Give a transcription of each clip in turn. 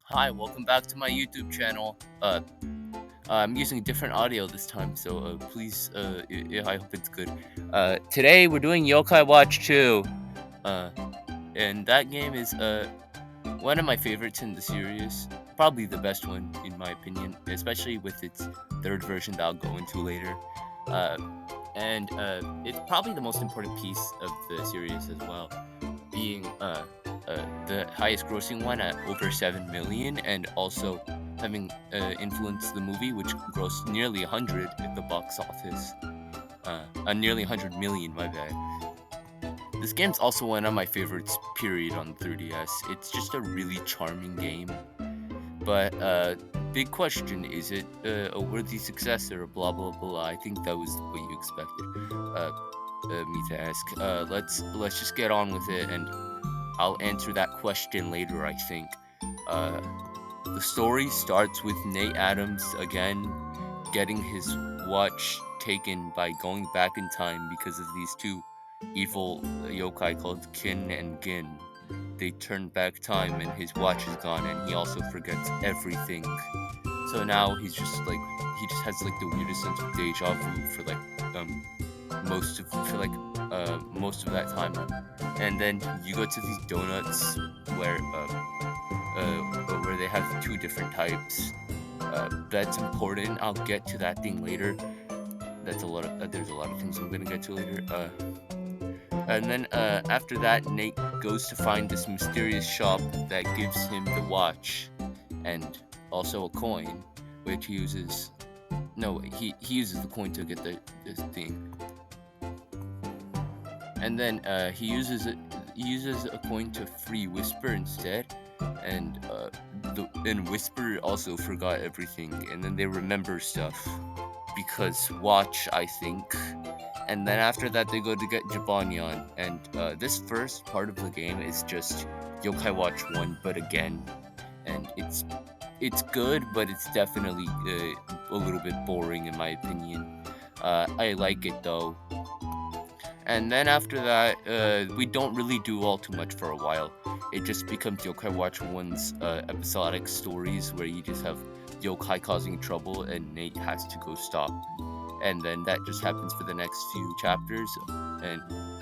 Hi, welcome back to my YouTube channel. I'm using different audio this time, so please, I hope it's good. Today we're doing Yokai Watch 2, uh, and that game is one of my favorites in the series, probably the best one in my opinion, especially with its third version that I'll go into later. Uh, and it's probably the most important piece of the series as well, being the highest grossing one at over 7 million, and also having influenced the movie, which grossed nearly 100 at the box office. Nearly 100 million, my bad. This game's also one of my favorites, period, on the 3DS. It's just a really charming game. But, big question, is it a worthy successor? Blah blah blah. I think that was what you expected me to ask. Let's just get on with it, and I'll answer that question later, I think. Uh, the story starts with Nate Adams again getting his watch taken by going back in time because of these two evil yokai called Kin and Gin. They turn back time and his watch is gone, and he also forgets everything. So now he just has like the weirdest sense of deja vu for most of that time. And then you go to these donuts where they have two different types. That's important. I'll get to that thing later. That's a lot of there's a lot of things I'm gonna get to later. And then after that, Nate goes to find this mysterious shop that gives him the watch and also a coin, which he uses. No, he uses the coin to get this thing, and then he uses a coin to free Whisper instead, and Whisper also forgot everything, and then they remember stuff because watch, I think. And then after that, they go to get Jibanyan, and this first part of the game is just Yokai Watch 1, but again, and it's good, but it's definitely a little bit boring in my opinion. I like it though. And then after that, we don't really do all too much for a while. It just becomes Yokai Watch 1's episodic stories where you just have yokai causing trouble and Nate has to go stop. And then that just happens for the next few chapters, and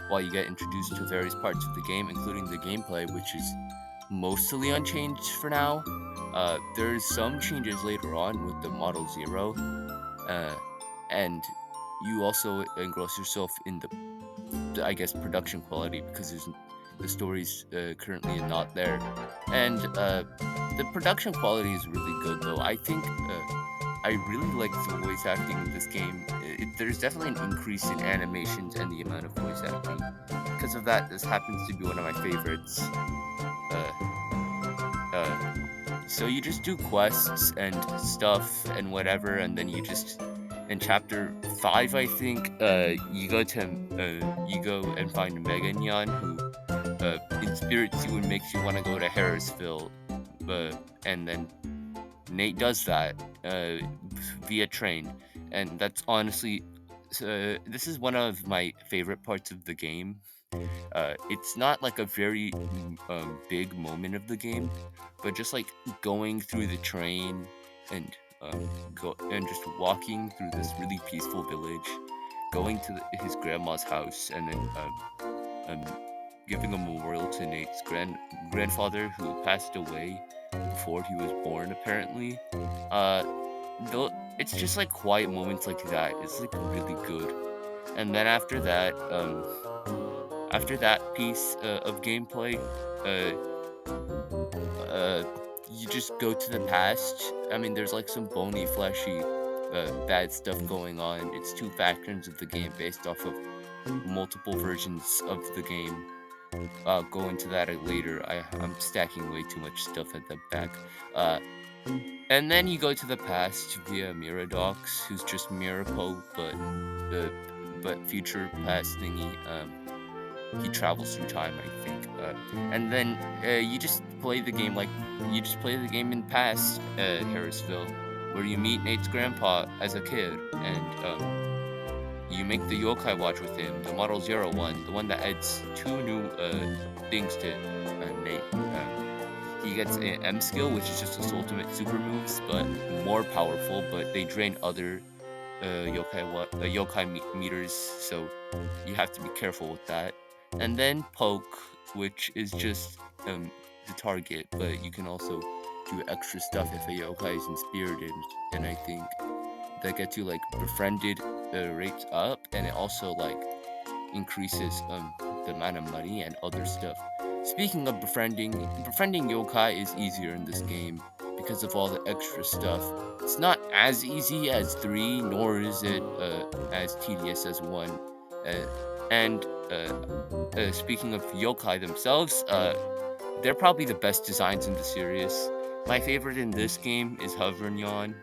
while you get introduced to various parts of the game, including the gameplay, which is mostly unchanged for now. There's some changes later on with the Model Zero, uh, and you also engross yourself in I guess, production quality, because the story's currently not there, and the production quality is really good though. I think I really like the voice acting in this game. There's definitely an increase in animations and the amount of voice acting. Because of that, this happens to be one of my favorites. So you just do quests and stuff and whatever, and then in chapter 5, I think, you go and find Megan Yan, who inspirates you and makes you want to go to Harrisville, and then Nate does that via train, and that's honestly, this is one of my favorite parts of the game. It's not like a very big moment of the game, but just like going through the train and just walking through this really peaceful village, going to his grandma's house, and then giving a memorial to Nate's grandfather who passed away before he was born, apparently. Though it's just like quiet moments like that. It's like really good. And then after that piece of gameplay, you just go to the past. I mean, there's like some bony, fleshy, bad stuff going on. It's two factions of the game based off of multiple versions of the game. I'll go into that later. I'm stacking way too much stuff at the back. Uh, and then you go to the past via Miradox, who's just Mirapo, but future past thingy. He travels through time, I think. And then you just play the game in past Harrisville, where you meet Nate's grandpa as a kid, and you make the yokai watch with him, the Model Zero one, the one that adds two new things to Nate. he gets an M skill, which is just his ultimate super moves, but more powerful. But they drain other yokai meters, so you have to be careful with that. And then poke, which is just the target, but you can also do extra stuff if a yokai is inspirited, and I think that gets you like befriended rates up, and it also like increases the amount of money and other stuff. Speaking of befriending yokai is easier in this game because of all the extra stuff. It's not as easy as 3, nor is it as tedious as 1. And speaking of yokai themselves, they're probably the best designs in the series. My favorite in this game is Hovernyon,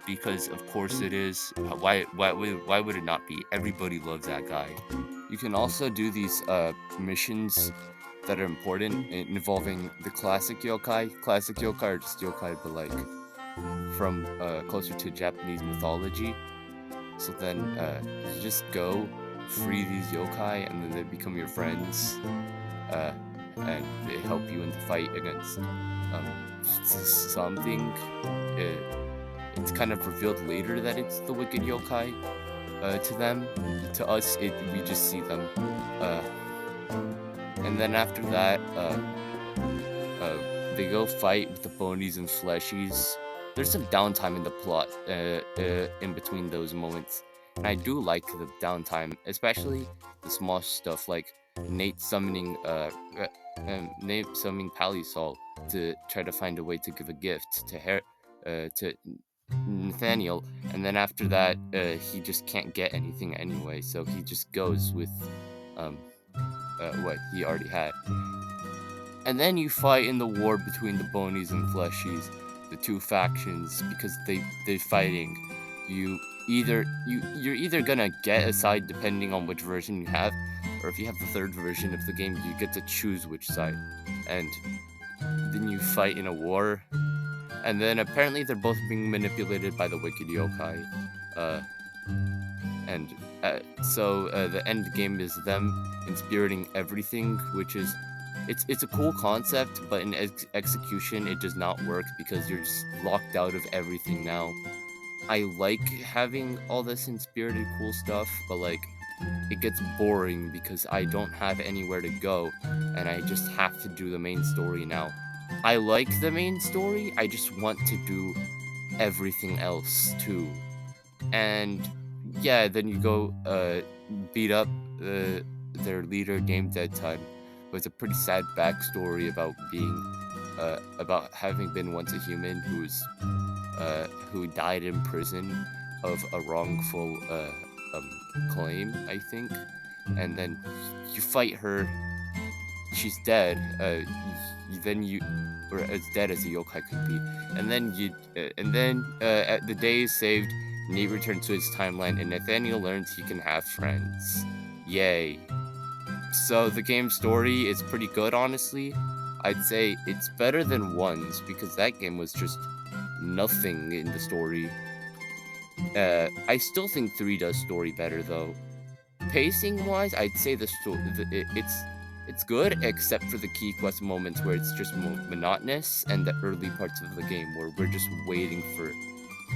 because of course it is. Why would it not be? Everybody loves that guy. You can also do these missions that are important involving the classic yokai. Classic yokai are just yokai, but like from closer to Japanese mythology. So then you just go free these yokai, and then they become your friends, and they help you in the fight against something. It's kind of revealed later that it's the wicked yokai to them. To us, we just see them. And then after that, they go fight with the bonies and fleshies. There's some downtime in the plot in between those moments, and I do like the downtime, especially the small stuff like Nate summoning Palisol to try to find a way to give a gift to Nathaniel, and then after that, he just can't get anything anyway, so he just goes with what he already had. And then you fight in the war between the bonies and fleshies, the two factions, because they're fighting. You're either gonna get a side depending on which version you have, or if you have the third version of the game, you get to choose which side. And then you fight in a war, and then apparently they're both being manipulated by the wicked yokai. So the end game is them inspiriting everything, which is it's a cool concept, but in execution it does not work because you're just locked out of everything now. I like having all this inspirited cool stuff, but like it gets boring because I don't have anywhere to go, and I just have to do the main story now. I like the main story, I just want to do everything else too. And yeah, then you go beat up their leader named Dead Time. It was a pretty sad backstory about about having been once a human who died in prison of a wrongful claim, I think. And then you fight her. She's dead. Then you, or as dead as a yokai could be. And then the day is saved. Nate returns to his timeline, and Nathaniel learns he can have friends. Yay. So the game's story is pretty good, honestly. I'd say it's better than 1's, because that game was just nothing in the story. I still think 3 does story better, though. Pacing-wise, I'd say it's good, except for the key quest moments where it's just monotonous, and the early parts of the game where we're just waiting for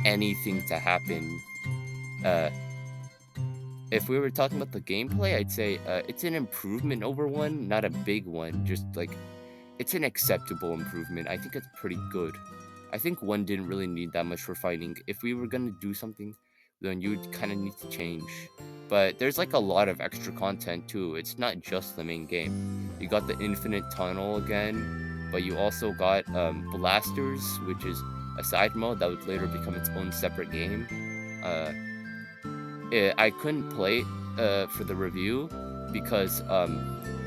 anything to happen. If we were talking about the gameplay, I'd say it's an improvement over 1, not a big one, just like it's an acceptable improvement. I think it's pretty good. I think 1 didn't really need that much for fighting. If we were gonna do something, then you'd kind of need to change. But there's like a lot of extra content too. It's not just the main game. You got the infinite tunnel again, but you also got blasters, which is a side mode that would later become its own separate game. I couldn't play it for the review because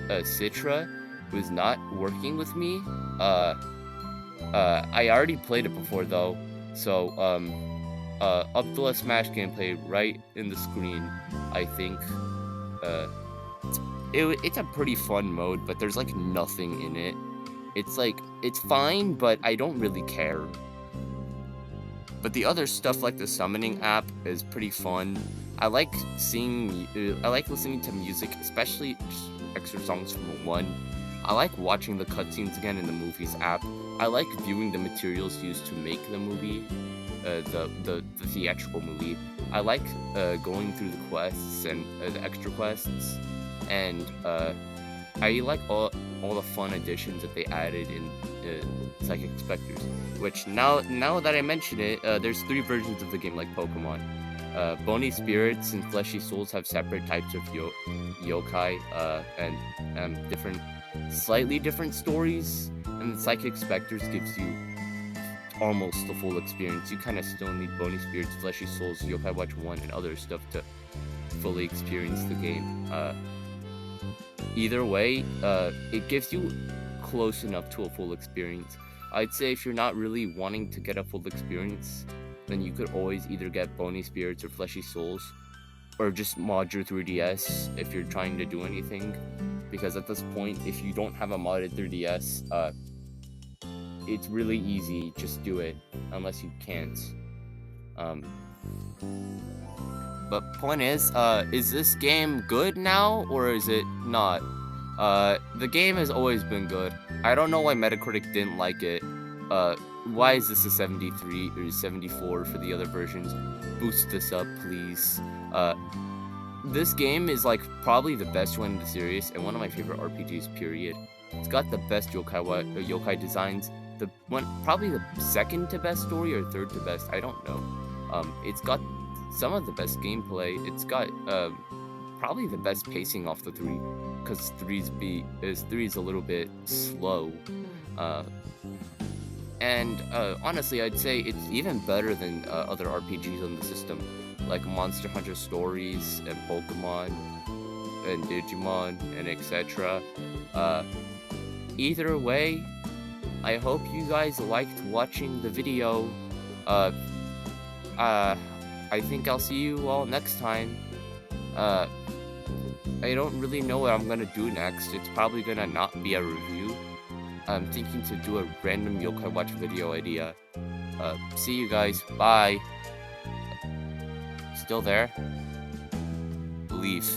Citra was not working with me. I already played it before though, so Abdullah Smash gameplay right in the screen. I think it's a pretty fun mode, but there's like nothing in it. It's fine, but I don't really care. But the other stuff like the summoning app is pretty fun. I like listening to music, especially just extra songs from 1. I like watching the cutscenes again in the Movies app. I like viewing the materials used to make the movie, the theatrical movie. I like going through the quests and the extra quests, and I like all the fun additions that they added in Psychic Spectres. Which now that I mention it, there's 3 versions of the game like Pokemon. Bony spirits and fleshy souls have separate types of yokai and slightly different stories. And Psychic Spectres gives you almost the full experience. You kind of still need Bony Spirits, Fleshy Souls, Yokai Watch 1, and other stuff to fully experience the game. Either way, it gives you close enough to a full experience. I'd say if you're not really wanting to get a full experience, then you could always either get Bony Spirits or Fleshy Souls, or just mod your 3DS if you're trying to do anything. Because at this point, if you don't have a modded 3DS, it's really easy, just do it, unless you can't. But point is this game good now, or is it not? The game has always been good. I don't know why Metacritic didn't like it. Why is this a 73 or 74 for the other versions? Boost this up, please. This game is like probably the best one in the series, and one of my favorite RPGs, period. It's got the best yokai designs, probably the second to best story or third to best, I don't know. It's got some of the best gameplay. It's got probably the best pacing off the 3, because 3 is a little bit slow. And honestly, I'd say it's even better than other RPGs on the system, like Monster Hunter Stories and Pokemon and Digimon and etc. Either way, I hope you guys liked watching the video. I think I'll see you all next time. I don't really know what I'm gonna do next. It's probably gonna not be a review. I'm thinking to do a random Yokai Watch video idea. See you guys. Bye. Still there? Leave.